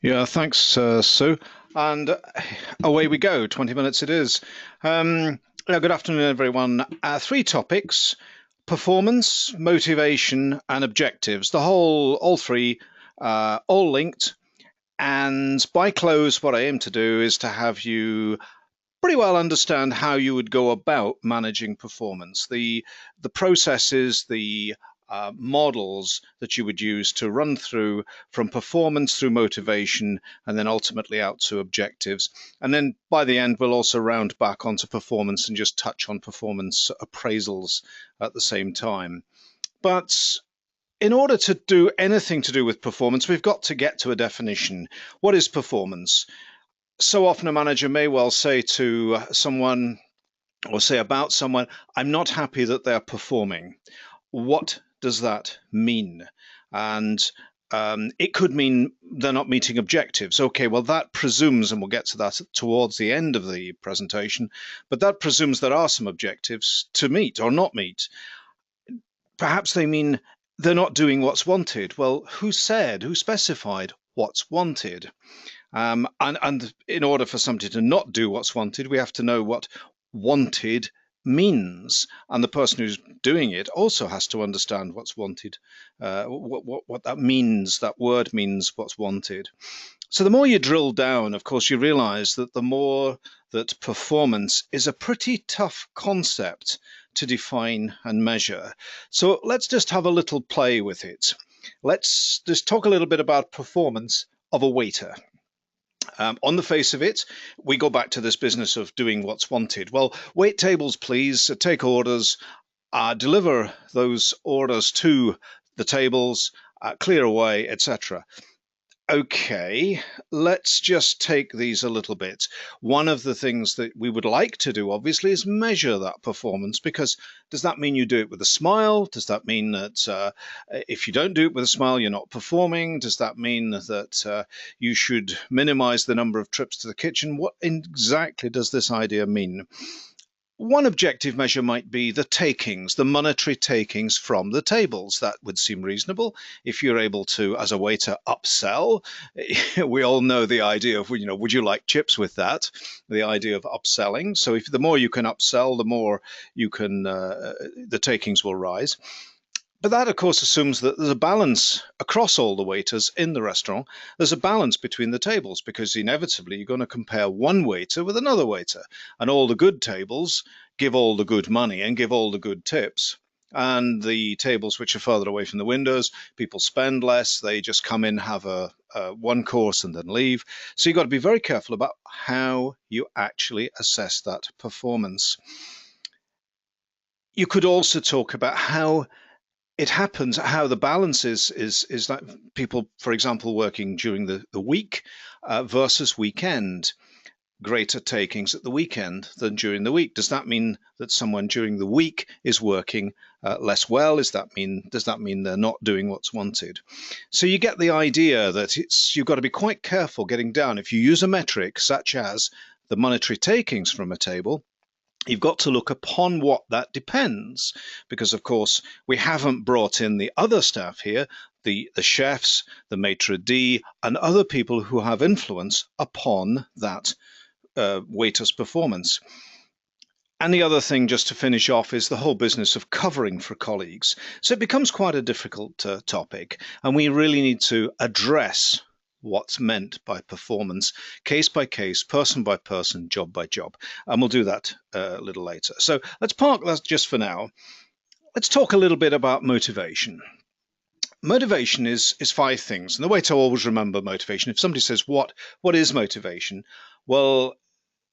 Yeah, thanks, Sue. And away we go. 20 minutes it is. Good afternoon, everyone. Three topics: performance, motivation, and objectives. All three, all linked. And by close, what I aim to do is to have you pretty well understand how you would go about managing performance, the processes, the models that you would use to run through from performance through motivation and then ultimately out to objectives. And then by the end, we'll also round back onto performance and just touch on performance appraisals at the same time. But in order to do anything to do with performance, we've got to get to a definition. What is performance? So often a manager may well say to someone or say about someone, I'm not happy that they're performing. What does that mean? And it could mean they're not meeting objectives. Okay, well, that presumes, and we'll get to that towards the end of the presentation, but that presumes there are some objectives to meet or not meet. Perhaps they mean they're not doing what's wanted. Well, who specified what's wanted? And in order for somebody to not do what's wanted, we have to know what wanted means. And the person who's doing it also has to understand what's wanted, what that means, that word means, what's wanted. So the more you drill down, of course, you realize that the more that performance is a pretty tough concept to define and measure. So let's just have a little play with it. Let's just talk a little bit about performance of a waiter. On the face of it, we go back to this business of doing what's wanted. Well, wait tables, please, take orders, deliver those orders to the tables, clear away, etc. Okay, let's just take these a little bit. One of the things that we would like to do, obviously, is measure that performance, because does that mean you do it with a smile? Does that mean that if you don't do it with a smile, you're not performing? Does that mean that you should minimize the number of trips to the kitchen? What exactly does this idea mean? One objective measure might be the takings, the monetary takings from the tables. That would seem reasonable. If you're able to, as a waiter, upsell, we all know the idea of, would you like chips with that? The idea of upselling. So if the more you can upsell, the more you can, the takings will rise. But that, of course, assumes that there's a balance across all the waiters in the restaurant. There's a balance between the tables, because inevitably you're going to compare one waiter with another waiter. And all the good tables give all the good money and give all the good tips. And the tables which are further away from the windows, people spend less. They just come in, have a one course and then leave. So you've got to be very careful about how you actually assess that performance. You could also talk about how it happens, how the balance is like people, for example, working during the week versus weekend. Greater takings at the weekend than during the week. Does that mean that someone during the week is working less well? Does that mean they're not doing what's wanted? So you get the idea that you've got to be quite careful getting down. If you use a metric such as the monetary takings from a table, you've got to look upon what that depends, because of course we haven't brought in the other staff here, the chefs, the maitre d', and other people who have influence upon that waiter's performance. And the other thing, just to finish off, is the whole business of covering for colleagues. So it becomes quite a difficult topic, and we really need to address what's meant by performance, case by case, person by person, job by job. And we'll do that a little later. So let's park that just for now. Let's talk a little bit about motivation. Motivation is five things. And the way to always remember motivation, if somebody says, what is motivation? Well,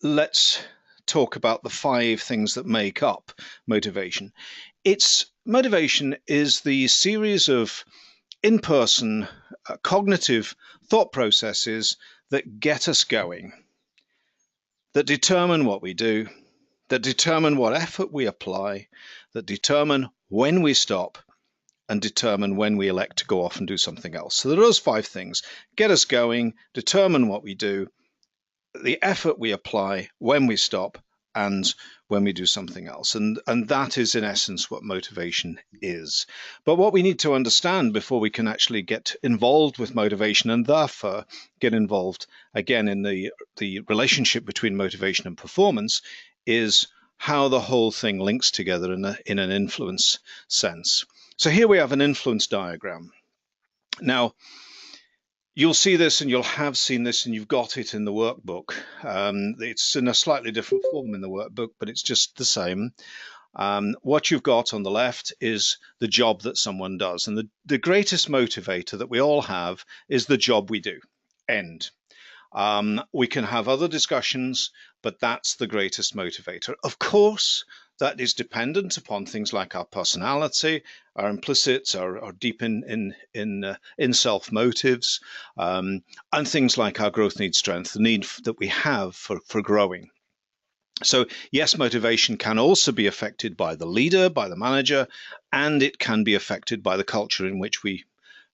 let's talk about the five things that make up motivation. Motivation is the series of in-person cognitive thought processes that get us going, that determine what we do, that determine what effort we apply, that determine when we stop, and determine when we elect to go off and do something else. So there are those five things: get us going, determine what we do, the effort we apply, when we stop, and when we do something else. And that is in essence what motivation is. But what we need to understand before we can actually get involved with motivation, and therefore get involved again in the relationship between motivation and performance, is how the whole thing links together in an influence sense. So here we have an influence diagram. Now, you'll see this, and you'll have seen this, and you've got it in the workbook. It's in a slightly different form in the workbook, but it's just the same. What you've got on the left is the job that someone does. And the greatest motivator that we all have is the job we do. End. We can have other discussions, but that's the greatest motivator. Of course, that is dependent upon things like our personality, our implicits, our deep in self motives, and things like our growth need strength, the need that we have for growing. So yes, motivation can also be affected by the leader, by the manager, and it can be affected by the culture in which we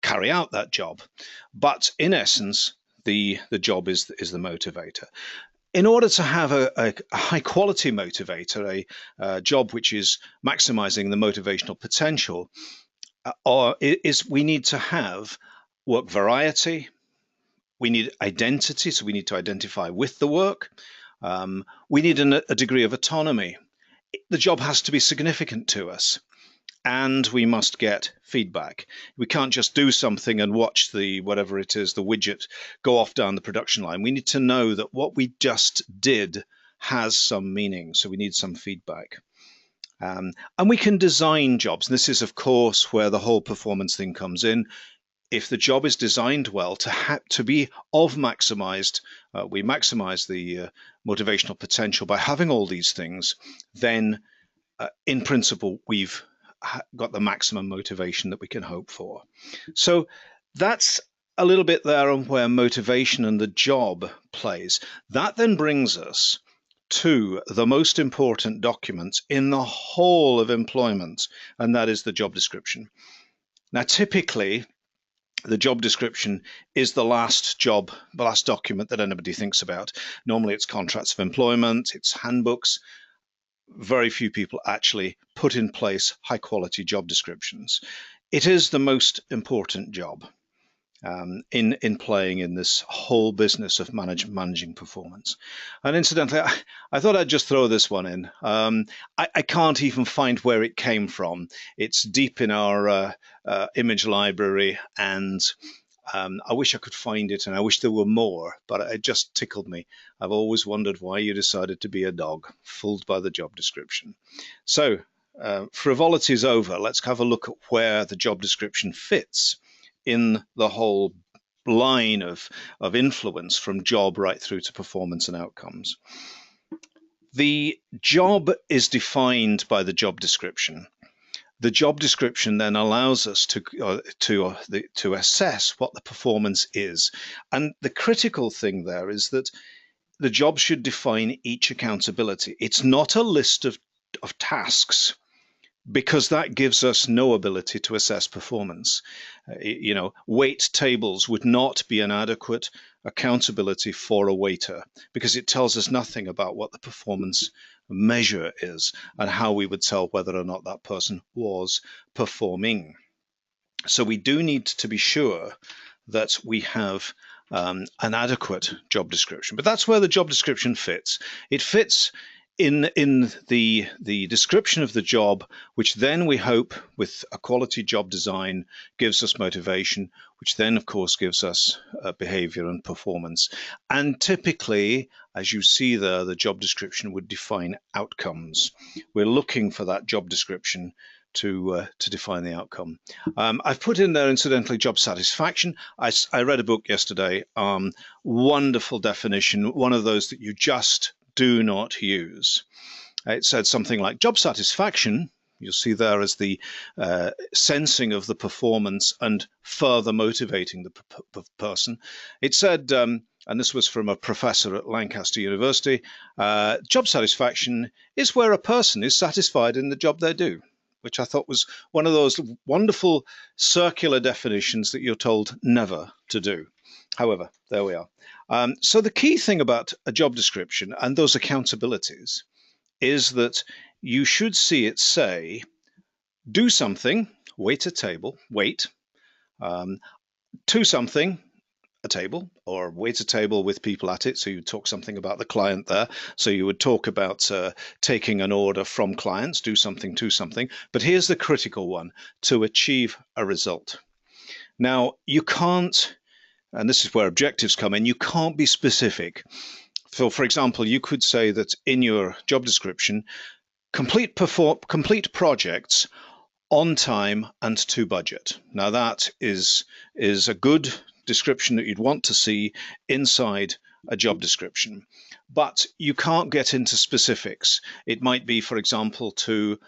carry out that job. But in essence, the job is the motivator. In order to have a high quality motivator, a job which is maximizing the motivational potential, we need to have work variety. We need identity, so we need to identify with the work. We need a degree of autonomy. The job has to be significant to us, and we must get feedback. We can't just do something and watch the whatever it is, the widget, go off down the production line. We need to know that what we just did has some meaning, so we need some feedback. And we can design jobs. And this is, of course, where the whole performance thing comes in. If the job is designed well to be maximized, we maximize the motivational potential by having all these things, then in principle, we've got the maximum motivation that we can hope for. So that's a little bit there on where motivation and the job plays. That then brings us to the most important document in the whole of employment, and that is the job description. Now, typically, the job description is the last document that anybody thinks about. Normally, it's contracts of employment, it's handbooks. Very few people actually put in place high quality job descriptions. It is the most important job in playing in this whole business of managing performance. And incidentally, I thought I'd just throw this one in. I can't even find where it came from. It's deep in our image library, and I wish I could find it, and I wish there were more, but it just tickled me. I've always wondered why you decided to be a dog, fooled by the job description. So frivolity is over. Let's have a look at where the job description fits in the whole line of influence from job right through to performance and outcomes. The job is defined by the job description. The job description then allows us to assess what the performance is. And the critical thing there is that the job should define each accountability. It's not a list of tasks, because that gives us no ability to assess performance. Weight tables would not be an adequate accountability for a waiter, because it tells us nothing about what the performance measure is and how we would tell whether or not that person was performing. So we do need to be sure that we have an adequate job description. But that's where the job description fits. It fits in the description of the job, which then we hope with a quality job design gives us motivation, which then of course gives us behavior and performance. And typically, as you see there, the job description would define outcomes. We're looking for that job description to define the outcome. I've put in there, incidentally, job satisfaction. I read a book yesterday, wonderful definition, one of those that you just do not use. It said something like job satisfaction, you'll see there as the sensing of the performance and further motivating the person. It said, and this was from a professor at Lancaster University, job satisfaction is where a person is satisfied in the job they do, which I thought was one of those wonderful circular definitions that you're told never to do. However, there we are. So the key thing about a job description and those accountabilities is that you should see it say, do something, wait a table, wait, to something, a table, or wait a table with people at it. So you talk something about the client there. So you would talk about taking an order from clients, do something to something. But here's the critical one, to achieve a result. Now, you can't, and this is where objectives come in, you can't be specific. So, for example, you could say that in your job description, complete projects on time and to budget. Now that is a good description that you'd want to see inside a job description, but you can't get into specifics. It might be, for example, to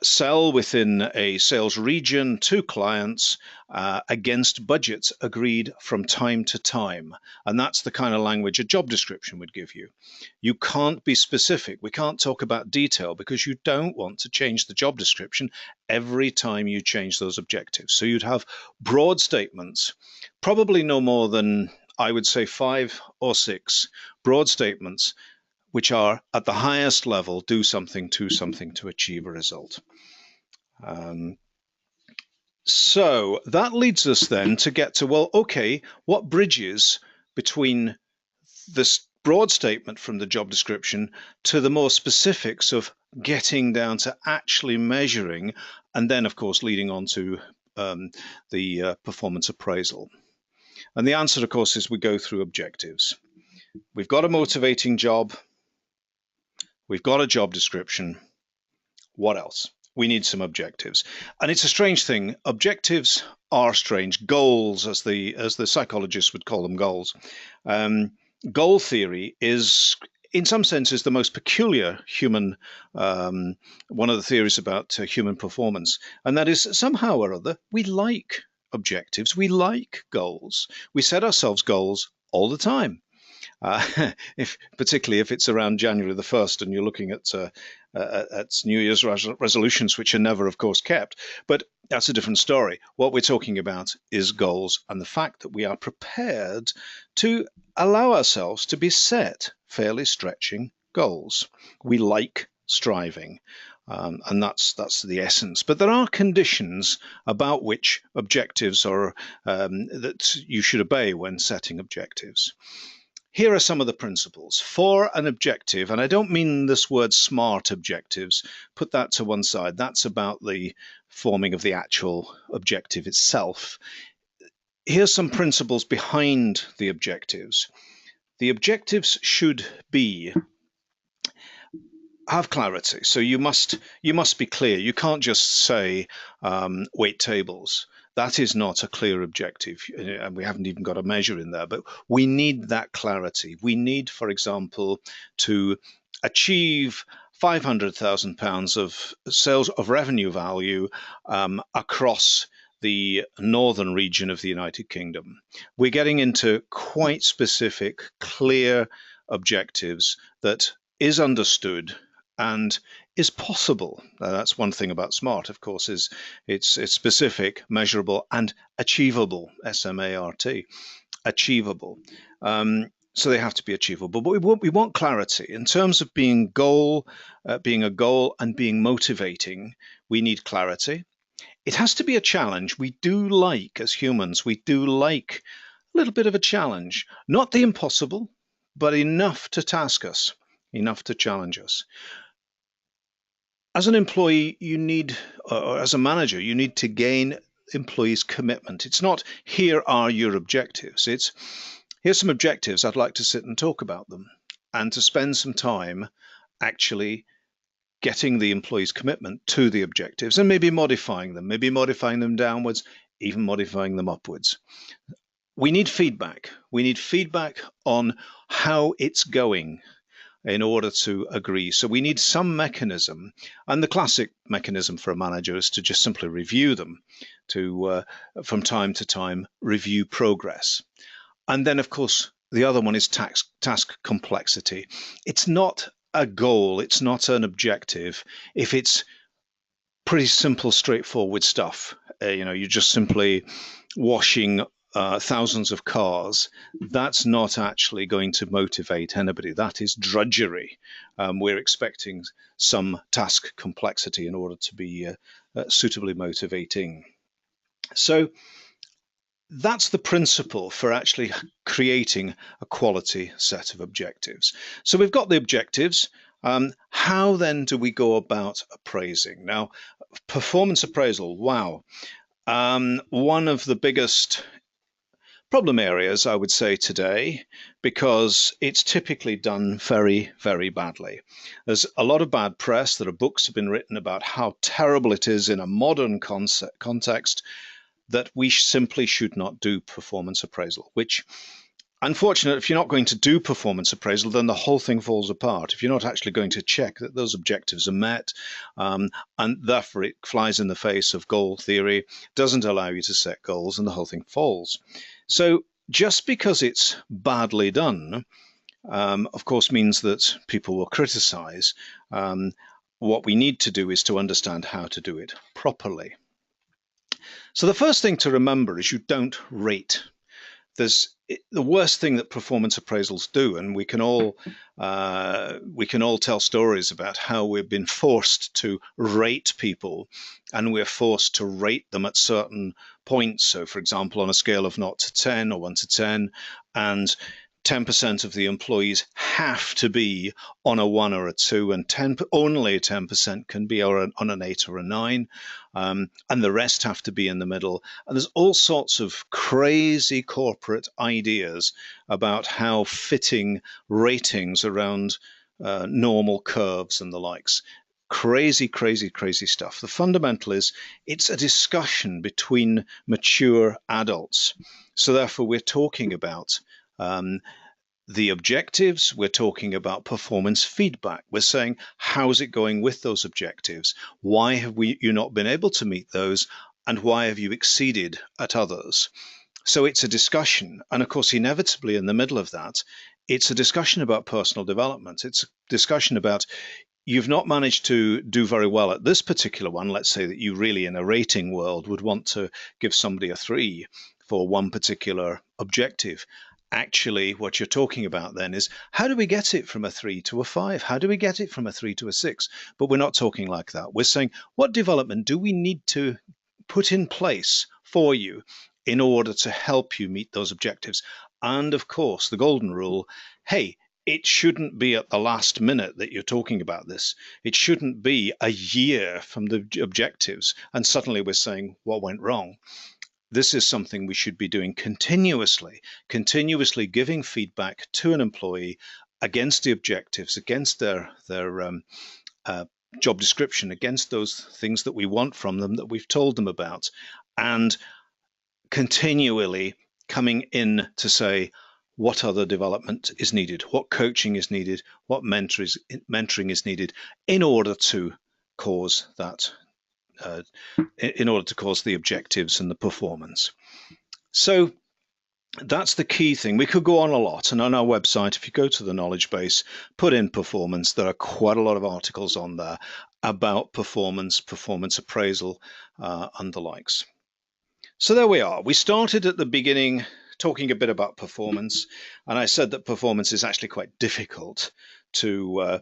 sell within a sales region to clients against budgets agreed from time to time. And that's the kind of language a job description would give you. You can't be specific. We can't talk about detail because you don't want to change the job description every time you change those objectives. So you'd have broad statements, probably no more than, I would say, 5 or 6 broad statements which are at the highest level, do something to achieve a result. So that leads us then to get to, well, okay, what bridges between this broad statement from the job description to the more specifics of getting down to actually measuring, and then, of course, leading on to the performance appraisal. And the answer, of course, is we go through objectives. We've got a motivating job. We've got a job description. What else? We need some objectives. And it's a strange thing. Objectives are strange. Goals, as the psychologists would call them, goals. Goal theory is, in some senses, the most peculiar human, one of the theories about human performance. And that is, somehow or other, we like objectives. We like goals. We set ourselves goals all the time. Particularly if it's around January the 1st and you're looking at New Year's resolutions, which are never, of course, kept. But that's a different story. What we're talking about is goals and the fact that we are prepared to allow ourselves to be set fairly stretching goals. We like striving. And that's the essence. But there are conditions about which objectives are that you should obey when setting objectives. Here are some of the principles for an objective, and I don't mean this word SMART objectives. Put that to one side. That's about the forming of the actual objective itself. Here's some principles behind the objectives. The objectives should have clarity. So you must be clear. You can't just say wait tables. That is not a clear objective, and we haven't even got a measure in there, but we need that clarity. We need, for example, to achieve £500,000 of sales of revenue value across the northern region of the United Kingdom. We're getting into quite specific, clear objectives that is understood and is possible. That's one thing about SMART, of course, is it's specific, measurable, and achievable. SMART, achievable. So they have to be achievable. But we want clarity in terms of being a goal and being motivating. We need clarity. It has to be a challenge. We do like, as humans, we do like a little bit of a challenge. Not the impossible, but enough to task us, enough to challenge us. As an employee, you need, or as a manager, you need to gain employees' commitment. It's not, here are your objectives. It's, here's some objectives. I'd like to sit and talk about them, and to spend some time actually getting the employees' commitment to the objectives and maybe modifying them downwards, even modifying them upwards. We need feedback. We need feedback on how it's going in order to agree. So we need some mechanism, and the classic mechanism for a manager is to just simply review them, to from time to time review progress. And then, of course, the other one is task complexity. It's not a goal, it's not an objective if it's pretty simple, straightforward stuff. You're just simply washing thousands of cars, that's not actually going to motivate anybody. That is drudgery. We're expecting some task complexity in order to be suitably motivating. So that's the principle for actually creating a quality set of objectives. So we've got the objectives. How then do we go about appraising? Now, performance appraisal, wow. One of the biggest problem areas, I would say, today, because it's typically done very, very badly. There's a lot of bad press. There are books have been written about how terrible it is in a modern context that we simply should not do performance appraisal, which, unfortunately, if you're not going to do performance appraisal, then the whole thing falls apart. If you're not actually going to check that those objectives are met, and therefore it flies in the face of goal theory, doesn't allow you to set goals, and the whole thing falls. So just because it's badly done, of course, means that people will criticize. What we need to do is to understand how to do it properly. So the first thing to remember is you don't rate. There's the worst thing that performance appraisals do, and we can all tell stories about how we've been forced to rate people, and we're forced to rate them at certain points. So, for example, on a scale of 0 to 10 or 1 to 10, and 10% of the employees have to be on a 1 or a 2, and only 10% can be on an 8 or a 9, and the rest have to be in the middle. And there's all sorts of crazy corporate ideas about how fitting ratings around normal curves and the likes. Crazy, crazy, crazy stuff. The fundamental is it's a discussion between mature adults. So therefore, we're talking about the objectives, we're talking about performance feedback. We're saying, how's it going with those objectives? Why have you not been able to meet those? And why have you exceeded at others? So it's a discussion. And of course, inevitably in the middle of that, it's a discussion about personal development. It's a discussion about you've not managed to do very well at this particular one. Let's say that you really, in a rating world, would want to give somebody a 3 for one particular objective. Actually, what you're talking about then is how do we get it from a 3 to a 5? How do we get it from a 3 to a 6? But we're not talking like that. We're saying, what development do we need to put in place for you in order to help you meet those objectives? And of course, the golden rule, hey, it shouldn't be at the last minute that you're talking about this. It shouldn't be a year from the objectives and suddenly we're saying what went wrong. This is something we should be doing continuously giving feedback to an employee against the objectives, against their job description, against those things that we want from them, that we've told them about, and continually coming in to say what other development is needed, what coaching is needed, what mentoring is needed in order to cause that in order to cause the objectives and the performance. So that's the key thing. We could go on a lot. And on our website, if you go to the knowledge base, put in performance, there are quite a lot of articles on there about performance, performance appraisal, and the likes. So there we are. We started at the beginning talking a bit about performance. And I said that performance is actually quite difficult to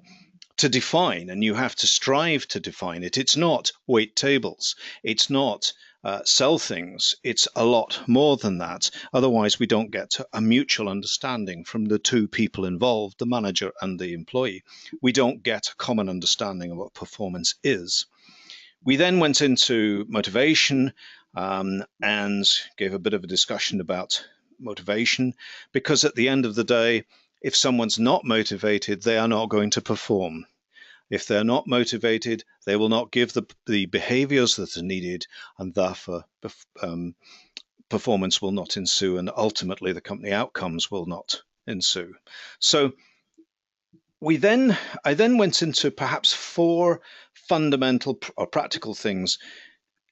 define, and you have to strive to define it. It's not wait tables. It's not sell things. It's a lot more than that. Otherwise, we don't get to a mutual understanding from the two people involved, the manager and the employee. We don't get a common understanding of what performance is. We then went into motivation and gave a bit of a discussion about motivation, because at the end of the day, if someone's not motivated, they are not going to perform. If they're not motivated, they will not give the behaviors that are needed, and therefore performance will not ensue, and ultimately the company outcomes will not ensue. So I then went into perhaps 4 fundamental or practical things.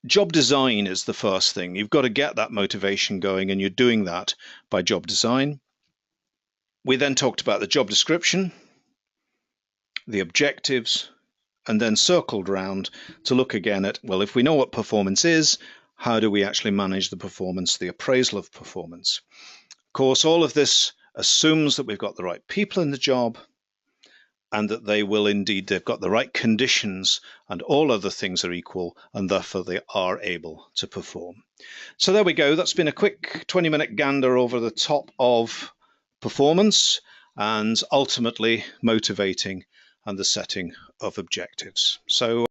Job design is the first thing. You've got to get that motivation going, and you're doing that by job design. We then talked about the job description, the objectives, and then circled around to look again at, well, if we know what performance is, how do we actually manage the performance, the appraisal of performance. Of course, all of this assumes that we've got the right people in the job and that they've got the right conditions and all other things are equal, and therefore they are able to perform. So there we go. That's been a quick 20-minute gander over the top of performance and ultimately motivating and the setting of objectives. So